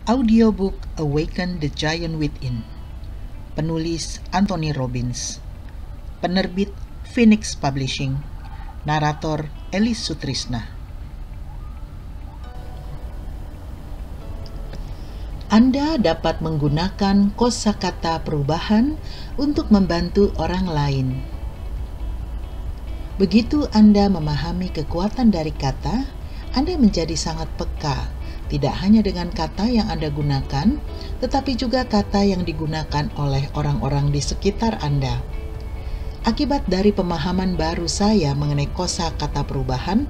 Audiobook Awaken the Giant Within. Penulis Anthony Robbins. Penerbit Phoenix Publishing. Narator Elis Sutrisna. Anda dapat menggunakan kosakata perubahan untuk membantu orang lain. Begitu Anda memahami kekuatan dari kata, Anda menjadi sangat peka, tidak hanya dengan kata yang Anda gunakan, tetapi juga kata yang digunakan oleh orang-orang di sekitar Anda. Akibat dari pemahaman baru saya mengenai kosakata perubahan,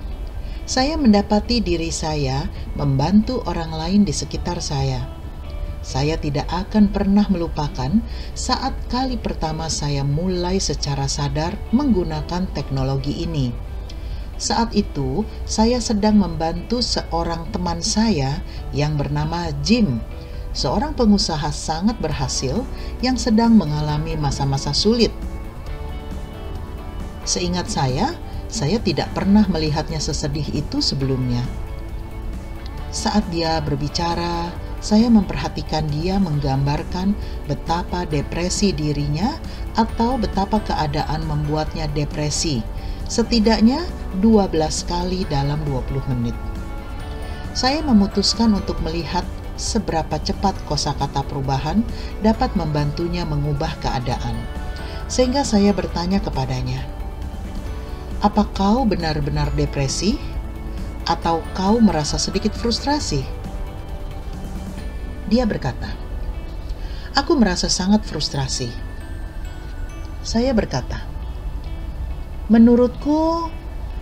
saya mendapati diri saya membantu orang lain di sekitar saya. Saya tidak akan pernah melupakan saat kali pertama saya mulai secara sadar menggunakan teknologi ini. Saat itu, saya sedang membantu seorang teman saya yang bernama Jim, seorang pengusaha sangat berhasil yang sedang mengalami masa-masa sulit. Seingat saya tidak pernah melihatnya sesedih itu sebelumnya. Saat dia berbicara, saya memperhatikan dia menggambarkan betapa depresi dirinya atau betapa keadaan membuatnya depresi, setidaknya 12 kali dalam 20 menit. Saya memutuskan untuk melihat seberapa cepat kosakata perubahan dapat membantunya mengubah keadaan. Sehingga saya bertanya kepadanya, "Apa kau benar-benar depresi? Atau kau merasa sedikit frustrasi?" Dia berkata, "Aku merasa sangat frustrasi." Saya berkata, "Menurutku,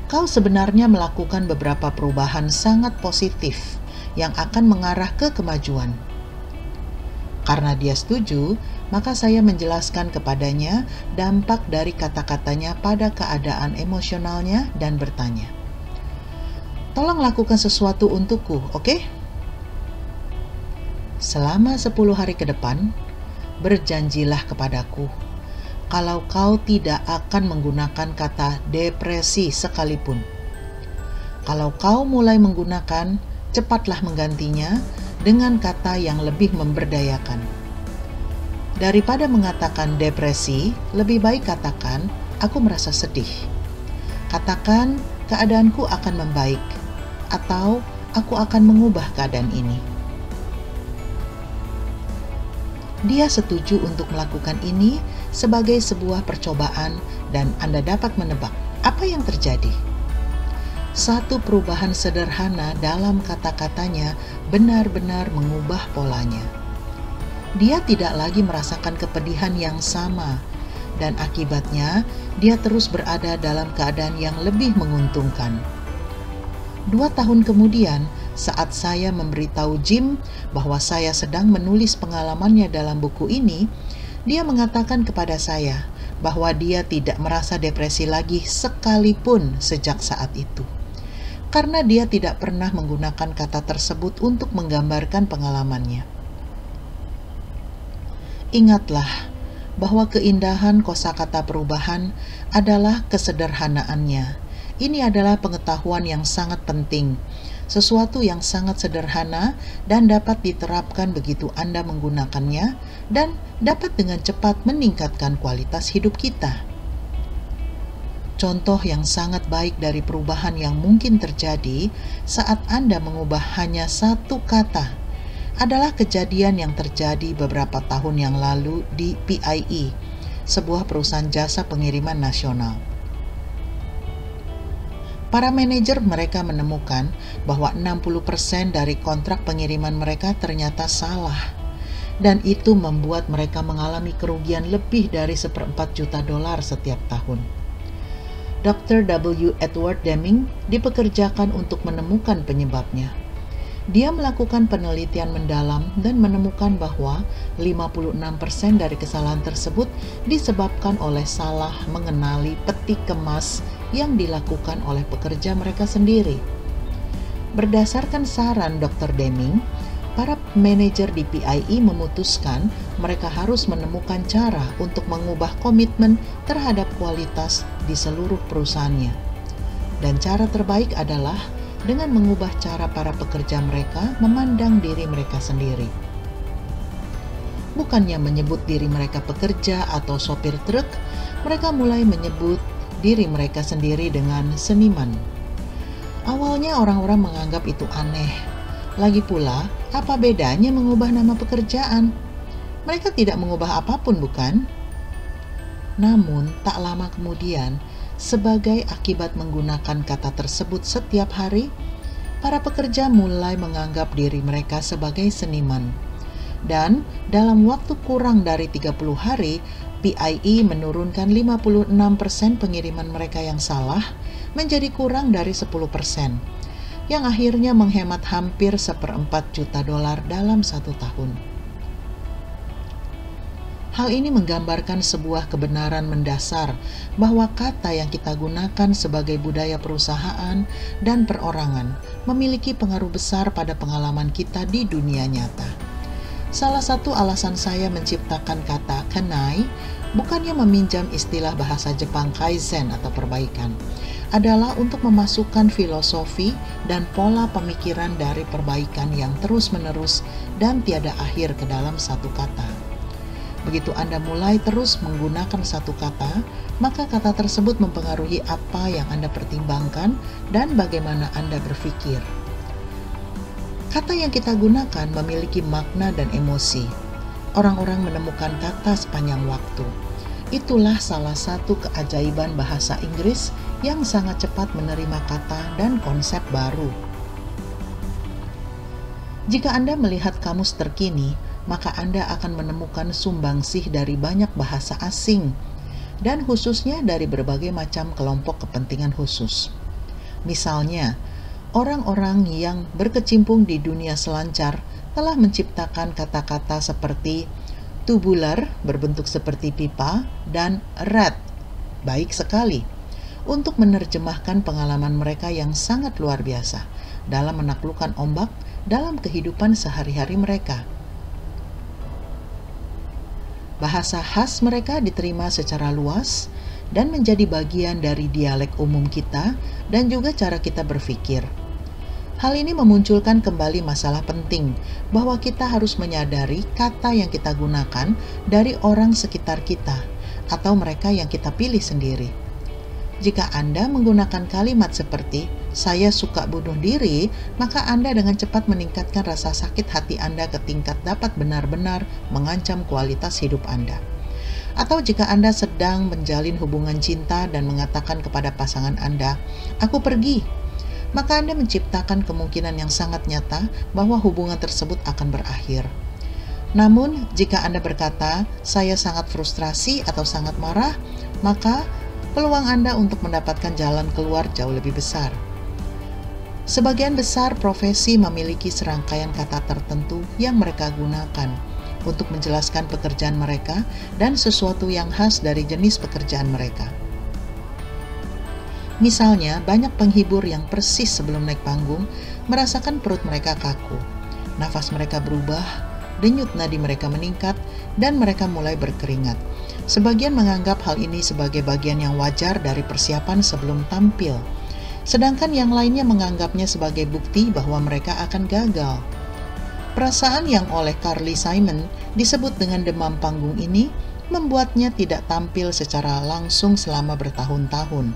kau sebenarnya melakukan beberapa perubahan sangat positif yang akan mengarah ke kemajuan." Karena dia setuju, maka saya menjelaskan kepadanya dampak dari kata-katanya pada keadaan emosionalnya dan bertanya, "Tolong lakukan sesuatu untukku, oke? Selama 10 hari ke depan, berjanjilah kepadaku kalau kau tidak akan menggunakan kata depresi sekalipun. Kalau kau mulai menggunakan, cepatlah menggantinya dengan kata yang lebih memberdayakan. Daripada mengatakan depresi, lebih baik katakan, aku merasa sedih. Katakan, keadaanku akan membaik, atau aku akan mengubah keadaan ini." Dia setuju untuk melakukan ini sebagai sebuah percobaan dan Anda dapat menebak apa yang terjadi. Satu perubahan sederhana dalam kata-katanya benar-benar mengubah polanya. Dia tidak lagi merasakan kepedihan yang sama, dan akibatnya dia terus berada dalam keadaan yang lebih menguntungkan. 2 tahun kemudian, saat saya memberitahu Jim bahwa saya sedang menulis pengalamannya dalam buku ini, dia mengatakan kepada saya bahwa dia tidak merasa depresi lagi sekalipun sejak saat itu. Karena dia tidak pernah menggunakan kata tersebut untuk menggambarkan pengalamannya. Ingatlah bahwa keindahan kosakata perubahan adalah kesederhanaannya. Ini adalah pengetahuan yang sangat penting, sesuatu yang sangat sederhana dan dapat diterapkan begitu Anda menggunakannya dan dapat dengan cepat meningkatkan kualitas hidup kita. Contoh yang sangat baik dari perubahan yang mungkin terjadi saat Anda mengubah hanya satu kata adalah kejadian yang terjadi beberapa tahun yang lalu di PIE, sebuah perusahaan jasa pengiriman nasional. Para manajer mereka menemukan bahwa 60% dari kontrak pengiriman mereka ternyata salah, dan itu membuat mereka mengalami kerugian lebih dari $1,400,000 setiap tahun. Dr. W. Edward Deming dipekerjakan untuk menemukan penyebabnya. Dia melakukan penelitian mendalam dan menemukan bahwa 56% dari kesalahan tersebut disebabkan oleh salah mengenali peti kemas yang dilakukan oleh pekerja mereka sendiri. Berdasarkan saran Dr. Deming, para manajer di PIE memutuskan mereka harus menemukan cara untuk mengubah komitmen terhadap kualitas di seluruh perusahaannya. Dan cara terbaik adalah dengan mengubah cara para pekerja mereka memandang diri mereka sendiri. Bukannya menyebut diri mereka pekerja atau sopir truk, mereka mulai menyebut diri mereka sendiri dengan seniman. Awalnya orang-orang menganggap itu aneh. Lagi pula, apa bedanya mengubah nama pekerjaan? Mereka tidak mengubah apapun, bukan? Namun, tak lama kemudian, sebagai akibat menggunakan kata tersebut setiap hari, para pekerja mulai menganggap diri mereka sebagai seniman. Dan dalam waktu kurang dari 30 hari, PIE menurunkan 56% pengiriman mereka yang salah menjadi kurang dari 10%, yang akhirnya menghemat hampir $1,4 juta dalam 1 tahun. Hal ini menggambarkan sebuah kebenaran mendasar bahwa kata yang kita gunakan sebagai budaya perusahaan dan perorangan memiliki pengaruh besar pada pengalaman kita di dunia nyata. Salah satu alasan saya menciptakan kata kanai, bukannya meminjam istilah bahasa Jepang kaizen atau perbaikan, adalah untuk memasukkan filosofi dan pola pemikiran dari perbaikan yang terus-menerus dan tiada akhir ke dalam satu kata. Begitu Anda mulai terus menggunakan satu kata, maka kata tersebut mempengaruhi apa yang Anda pertimbangkan dan bagaimana Anda berpikir. Kata yang kita gunakan memiliki makna dan emosi. Orang-orang menemukan kata sepanjang waktu. Itulah salah satu keajaiban bahasa Inggris yang sangat cepat menerima kata dan konsep baru. Jika Anda melihat kamus terkini, maka Anda akan menemukan sumbangsih dari banyak bahasa asing, dan khususnya dari berbagai macam kelompok kepentingan khusus. Misalnya, orang-orang yang berkecimpung di dunia selancar telah menciptakan kata-kata seperti tubular, berbentuk seperti pipa, dan rat, baik sekali, untuk menerjemahkan pengalaman mereka yang sangat luar biasa dalam menaklukkan ombak dalam kehidupan sehari-hari mereka. Bahasa khas mereka diterima secara luas dan menjadi bagian dari dialek umum kita dan juga cara kita berpikir. Hal ini memunculkan kembali masalah penting bahwa kita harus menyadari kata yang kita gunakan dari orang sekitar kita atau mereka yang kita pilih sendiri. Jika Anda menggunakan kalimat seperti "saya suka bunuh diri", maka Anda dengan cepat meningkatkan rasa sakit hati Anda ke tingkat dapat benar-benar mengancam kualitas hidup Anda. Atau jika Anda sedang menjalin hubungan cinta dan mengatakan kepada pasangan Anda, "Aku pergi", maka Anda menciptakan kemungkinan yang sangat nyata bahwa hubungan tersebut akan berakhir. Namun, jika Anda berkata, "Saya sangat frustrasi" atau sangat marah, maka peluang Anda untuk mendapatkan jalan keluar jauh lebih besar. Sebagian besar profesi memiliki serangkaian kata tertentu yang mereka gunakan untuk menjelaskan pekerjaan mereka dan sesuatu yang khas dari jenis pekerjaan mereka. Misalnya, banyak penghibur yang persis sebelum naik panggung merasakan perut mereka kaku, nafas mereka berubah, denyut nadi mereka meningkat, dan mereka mulai berkeringat. Sebagian menganggap hal ini sebagai bagian yang wajar dari persiapan sebelum tampil, sedangkan yang lainnya menganggapnya sebagai bukti bahwa mereka akan gagal. Perasaan yang oleh Carly Simon disebut dengan demam panggung ini membuatnya tidak tampil secara langsung selama bertahun-tahun.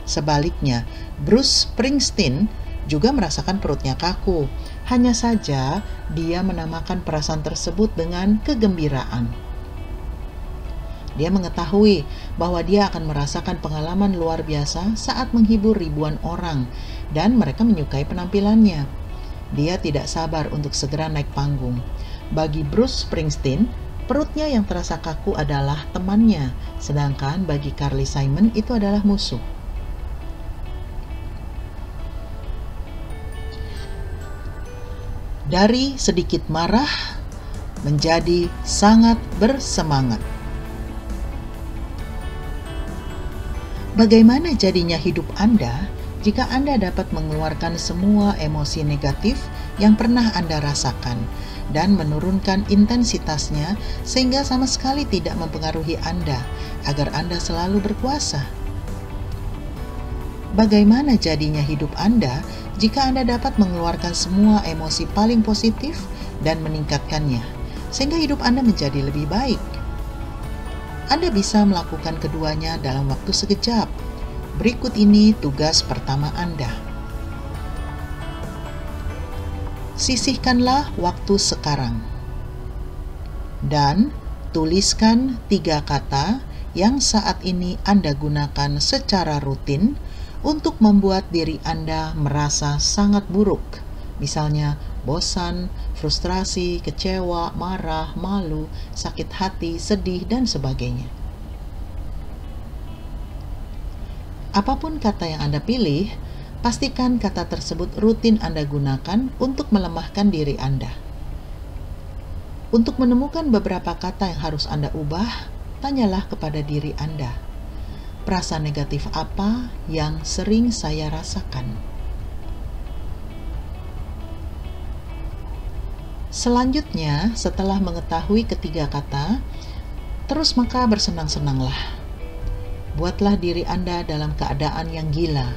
Sebaliknya, Bruce Springsteen juga merasakan perutnya kaku. Hanya saja, dia menamakan perasaan tersebut dengan kegembiraan. Dia mengetahui bahwa dia akan merasakan pengalaman luar biasa saat menghibur ribuan orang, dan mereka menyukai penampilannya. Dia tidak sabar untuk segera naik panggung. Bagi Bruce Springsteen, perutnya yang terasa kaku adalah temannya, sedangkan bagi Carly Simon itu adalah musuh. Dari sedikit marah menjadi sangat bersemangat. Bagaimana jadinya hidup Anda jika Anda dapat mengeluarkan semua emosi negatif yang pernah Anda rasakan dan menurunkan intensitasnya sehingga sama sekali tidak mempengaruhi Anda agar Anda selalu berkuasa? Bagaimana jadinya hidup Anda Jika Anda dapat mengeluarkan semua emosi paling positif dan meningkatkannya, sehingga hidup Anda menjadi lebih baik. Anda bisa melakukan keduanya dalam waktu sekejap. Berikut ini tugas pertama Anda. Sisihkanlah waktu sekarang. Dan tuliskan 3 kata yang saat ini Anda gunakan secara rutin untuk membuat diri Anda merasa sangat buruk. Misalnya, bosan, frustrasi, kecewa, marah, malu, sakit hati, sedih, dan sebagainya. Apapun kata yang Anda pilih, pastikan kata tersebut rutin Anda gunakan untuk melemahkan diri Anda. Untuk menemukan beberapa kata yang harus Anda ubah, tanyalah kepada diri Anda. Perasaan negatif apa yang sering saya rasakan? Selanjutnya, setelah mengetahui ketiga kata, terus maka bersenang-senanglah. Buatlah diri Anda dalam keadaan yang gila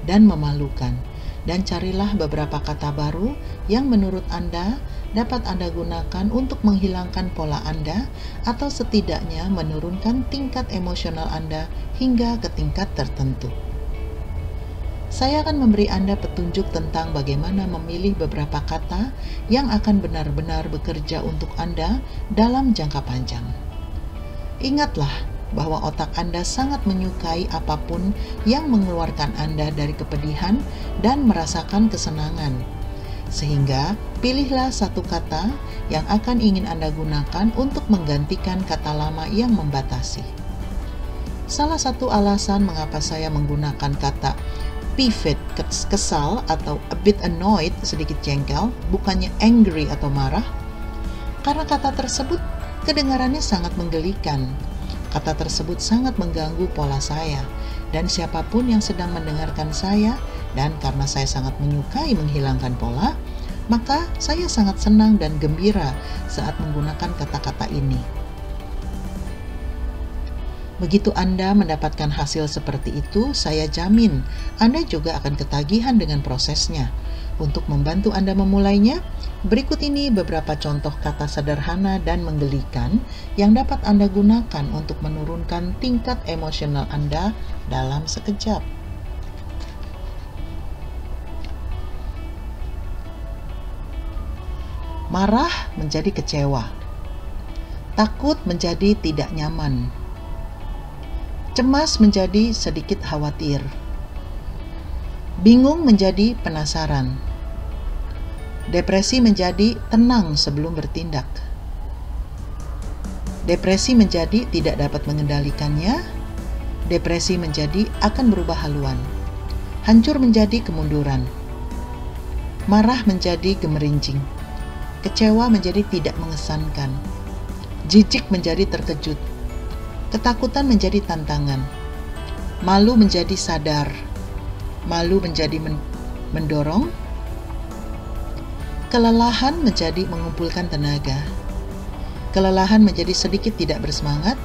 dan memalukan, dan carilah beberapa kata baru yang menurut Anda dapat Anda gunakan untuk menghilangkan pola Anda atau setidaknya menurunkan tingkat emosional Anda hingga ke tingkat tertentu. Saya akan memberi Anda petunjuk tentang bagaimana memilih beberapa kata yang akan benar-benar bekerja untuk Anda dalam jangka panjang. Ingatlah bahwa otak Anda sangat menyukai apapun yang mengeluarkan Anda dari kepedihan dan merasakan kesenangan. Sehingga, pilihlah satu kata yang akan ingin Anda gunakan untuk menggantikan kata lama yang membatasi. Salah satu alasan mengapa saya menggunakan kata pivot, kesal atau a bit annoyed, sedikit jengkel, bukannya angry atau marah, karena kata tersebut kedengarannya sangat menggelikan. Kata tersebut sangat mengganggu pola saya dan siapapun yang sedang mendengarkan saya, dan karena saya sangat menyukai menghilangkan pola, maka saya sangat senang dan gembira saat menggunakan kata-kata ini. Begitu Anda mendapatkan hasil seperti itu, saya jamin Anda juga akan ketagihan dengan prosesnya. Untuk membantu Anda memulainya, berikut ini beberapa contoh kata sederhana dan menggelikan yang dapat Anda gunakan untuk menurunkan tingkat emosional Anda dalam sekejap. Marah menjadi kecewa. Takut menjadi tidak nyaman. Cemas menjadi sedikit khawatir. Bingung menjadi penasaran. Depresi menjadi tenang sebelum bertindak. Depresi menjadi tidak dapat mengendalikannya. Depresi menjadi akan berubah haluan. Hancur menjadi kemunduran. Marah menjadi gemerincing. Kecewa menjadi tidak mengesankan. Jijik menjadi terkejut. Ketakutan menjadi tantangan. Malu menjadi sadar. Malu menjadi mendorong. Kelelahan menjadi mengumpulkan tenaga. Kelelahan menjadi sedikit tidak bersemangat.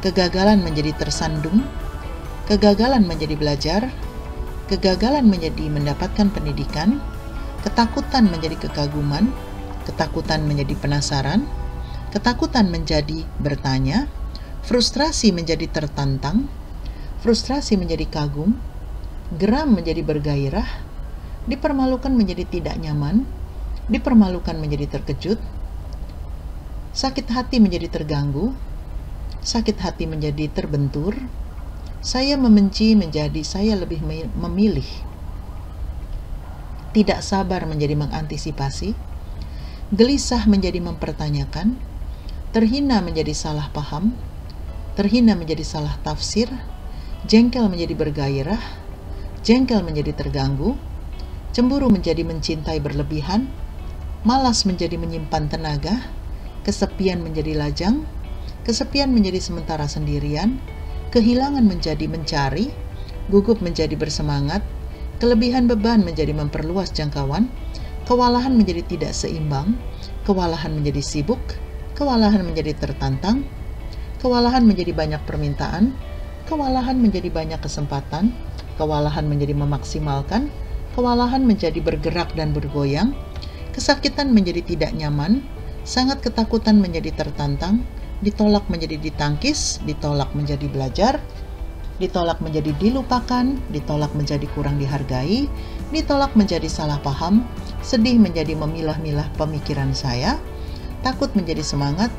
Kegagalan menjadi tersandung. Kegagalan menjadi belajar. Kegagalan menjadi mendapatkan pendidikan. Ketakutan menjadi kekaguman. Ketakutan menjadi penasaran. Ketakutan menjadi bertanya. Frustrasi menjadi tertantang. Frustrasi menjadi kagum. Geram menjadi bergairah. Dipermalukan menjadi tidak nyaman. Dipermalukan menjadi terkejut. Sakit hati menjadi terganggu. Sakit hati menjadi terbentur. Saya membenci menjadi saya lebih memilih. Tidak sabar menjadi mengantisipasi. Gelisah menjadi mempertanyakan. Terhina menjadi salah paham. Terhina menjadi salah tafsir. Jengkel menjadi bergairah. Jengkel menjadi terganggu. Cemburu menjadi mencintai berlebihan. Malas menjadi menyimpan tenaga. Kesepian menjadi lajang. Kesepian menjadi sementara sendirian. Kehilangan menjadi mencari. Gugup menjadi bersemangat. Kelebihan beban menjadi memperluas jangkauan. Kewalahan menjadi tidak seimbang. Kewalahan menjadi sibuk. Kewalahan menjadi tertantang. Kewalahan menjadi banyak permintaan. Kewalahan menjadi banyak kesempatan. Kewalahan menjadi memaksimalkan. kewalahan menjadi bergerak dan bergoyang, kesakitan menjadi tidak nyaman, sangat ketakutan menjadi tertantang, ditolak menjadi ditangkis, ditolak menjadi belajar, ditolak menjadi dilupakan, ditolak menjadi kurang dihargai, ditolak menjadi salah paham, sedih menjadi memilah-milah pemikiran saya, takut menjadi semangat,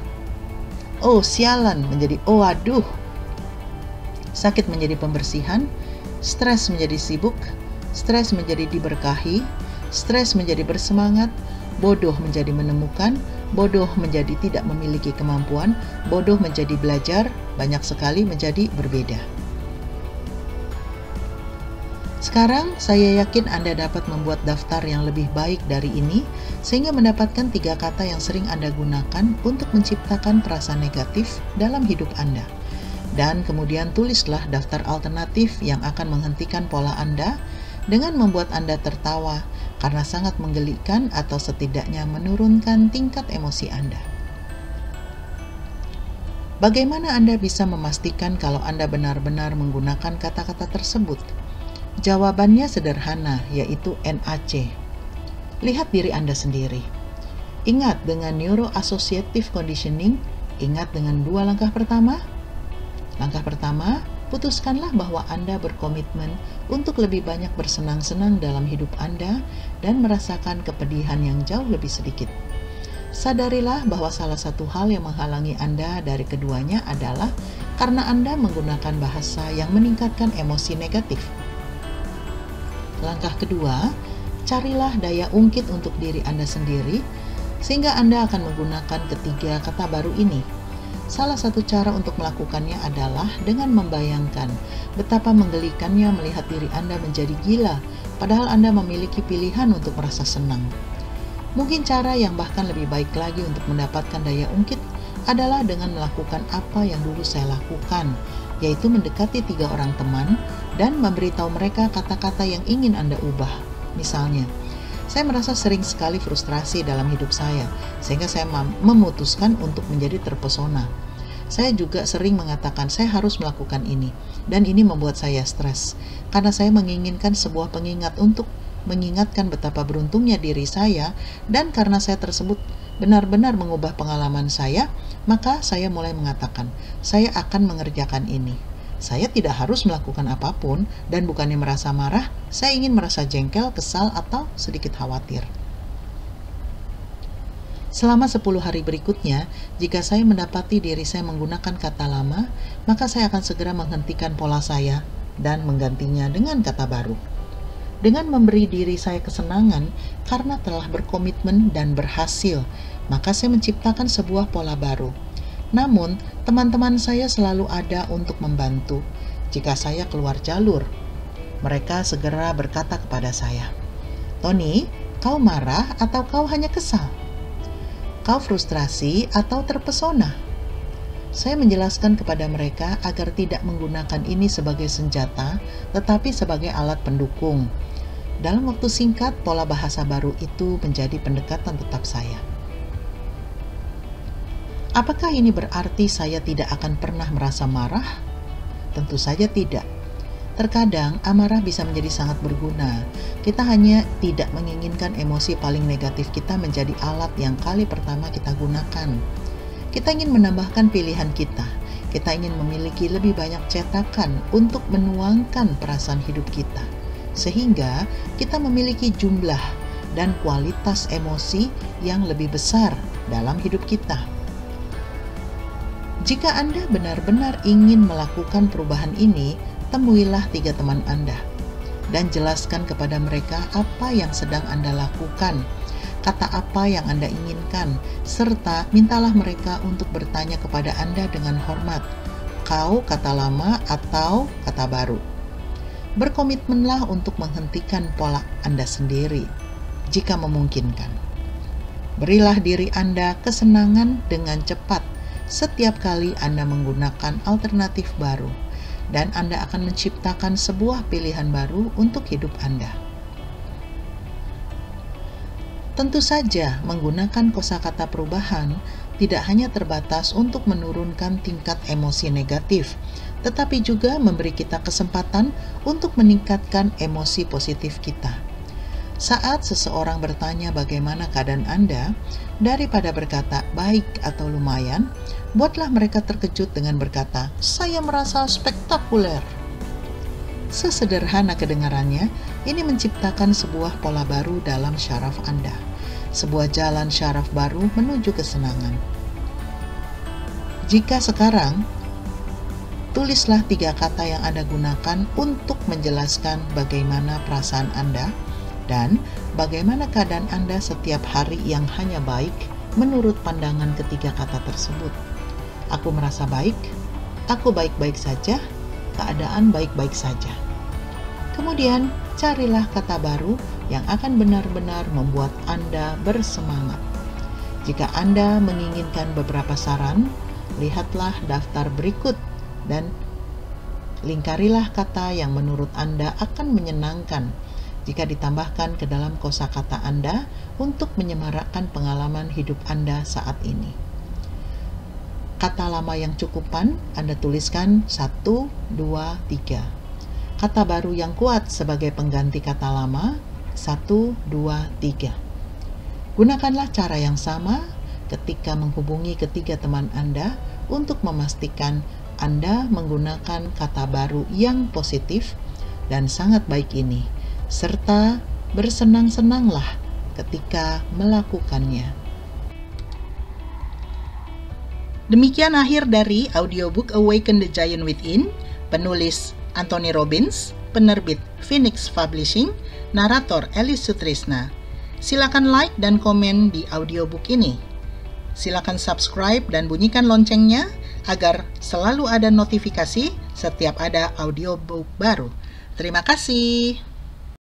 oh sialan menjadi oh aduh, sakit menjadi pembersihan, stres menjadi sibuk, stres menjadi diberkahi, stres menjadi bersemangat, bodoh menjadi menemukan, bodoh menjadi tidak memiliki kemampuan, bodoh menjadi belajar, banyak sekali menjadi berbeda. Sekarang saya yakin Anda dapat membuat daftar yang lebih baik dari ini sehingga mendapatkan 3 kata yang sering Anda gunakan untuk menciptakan perasaan negatif dalam hidup Anda. Dan kemudian tulislah daftar alternatif yang akan menghentikan pola Anda dengan membuat Anda tertawa karena sangat menggelikan atau setidaknya menurunkan tingkat emosi Anda. Bagaimana Anda bisa memastikan kalau Anda benar-benar menggunakan kata-kata tersebut? Jawabannya sederhana, yaitu NAC. Lihat diri Anda sendiri. Ingat dengan Neuro-Associative Conditioning, ingat dengan 2 langkah pertama. Langkah pertama, putuskanlah bahwa Anda berkomitmen untuk lebih banyak bersenang-senang dalam hidup Anda dan merasakan kepedihan yang jauh lebih sedikit. Sadarilah bahwa salah satu hal yang menghalangi Anda dari keduanya adalah karena Anda menggunakan bahasa yang meningkatkan emosi negatif. Langkah kedua, carilah daya ungkit untuk diri Anda sendiri, sehingga Anda akan menggunakan ketiga kata baru ini. Salah satu cara untuk melakukannya adalah dengan membayangkan betapa menggelikannya melihat diri Anda menjadi gila, padahal Anda memiliki pilihan untuk merasa senang. Mungkin cara yang bahkan lebih baik lagi untuk mendapatkan daya ungkit adalah dengan melakukan apa yang dulu saya lakukan, yaitu mendekati 3 orang teman dan memberitahu mereka kata-kata yang ingin Anda ubah. Misalnya, saya merasa sering sekali frustrasi dalam hidup saya, sehingga saya memutuskan untuk menjadi terpesona. Saya juga sering mengatakan saya harus melakukan ini, dan ini membuat saya stres, karena saya menginginkan sebuah pengingat untuk mengingatkan betapa beruntungnya diri saya, dan karena saya tersebut benar-benar mengubah pengalaman saya, maka saya mulai mengatakan, saya akan mengerjakan ini. Saya tidak harus melakukan apapun, dan bukannya merasa marah, saya ingin merasa jengkel, kesal, atau sedikit khawatir. Selama 10 hari berikutnya, jika saya mendapati diri saya menggunakan kata lama, maka saya akan segera menghentikan pola saya dan menggantinya dengan kata baru. Dengan memberi diri saya kesenangan karena telah berkomitmen dan berhasil, maka saya menciptakan sebuah pola baru. Namun, teman-teman saya selalu ada untuk membantu. Jika saya keluar jalur, mereka segera berkata kepada saya, "Tony, kau marah atau kau hanya kesal? Kau frustrasi atau terpesona?" Saya menjelaskan kepada mereka agar tidak menggunakan ini sebagai senjata, tetapi sebagai alat pendukung. Dalam waktu singkat, pola bahasa baru itu menjadi pendekatan tetap saya. Apakah ini berarti saya tidak akan pernah merasa marah? Tentu saja tidak. Terkadang amarah bisa menjadi sangat berguna. Kita hanya tidak menginginkan emosi paling negatif kita menjadi alat yang kali pertama kita gunakan. Kita ingin menambahkan pilihan kita. Kita ingin memiliki lebih banyak cetakan untuk menuangkan perasaan hidup kita, sehingga kita memiliki jumlah dan kualitas emosi yang lebih besar dalam hidup kita. Jika Anda benar-benar ingin melakukan perubahan ini, temuilah 3 teman Anda dan jelaskan kepada mereka apa yang sedang Anda lakukan, kata apa yang Anda inginkan, serta mintalah mereka untuk bertanya kepada Anda dengan hormat, kau kata lama atau kata baru. Berkomitmenlah untuk menghentikan pola Anda sendiri, jika memungkinkan. Berilah diri Anda kesenangan dengan cepat setiap kali Anda menggunakan alternatif baru, dan Anda akan menciptakan sebuah pilihan baru untuk hidup Anda. Tentu saja, menggunakan kosakata perubahan tidak hanya terbatas untuk menurunkan tingkat emosi negatif, tetapi juga memberi kita kesempatan untuk meningkatkan emosi positif kita. Saat seseorang bertanya bagaimana keadaan Anda, daripada berkata baik atau lumayan, buatlah mereka terkejut dengan berkata, "Saya merasa spektakuler." Sesederhana kedengarannya, ini menciptakan sebuah pola baru dalam syaraf Anda, sebuah jalan syaraf baru menuju kesenangan. Jika sekarang, tulislah 3 kata yang Anda gunakan untuk menjelaskan bagaimana perasaan Anda dan bagaimana keadaan Anda setiap hari yang hanya baik menurut pandangan ketiga kata tersebut. Aku merasa baik, aku baik-baik saja, keadaan baik-baik saja. Kemudian, carilah kata baru yang akan benar-benar membuat Anda bersemangat. Jika Anda menginginkan beberapa saran, lihatlah daftar berikut dan lingkarilah kata yang menurut Anda akan menyenangkan jika ditambahkan ke dalam kosakata Anda untuk menyemarakkan pengalaman hidup Anda saat ini. Kata lama yang cukupan Anda tuliskan 1, 2, 3. Kata baru yang kuat sebagai pengganti kata lama 1, 2, 3. Gunakanlah cara yang sama ketika menghubungi ketiga teman Anda untuk memastikan Anda menggunakan kata baru yang positif dan sangat baik ini, serta bersenang-senanglah ketika melakukannya. Demikian akhir dari audiobook Awaken the Giant Within, penulis Anthony Robbins, penerbit Phoenix Publishing, narator Elis Sutrisna. Silakan like dan komen di audiobook ini. Silakan subscribe dan bunyikan loncengnya agar selalu ada notifikasi setiap ada audiobook baru. Terima kasih.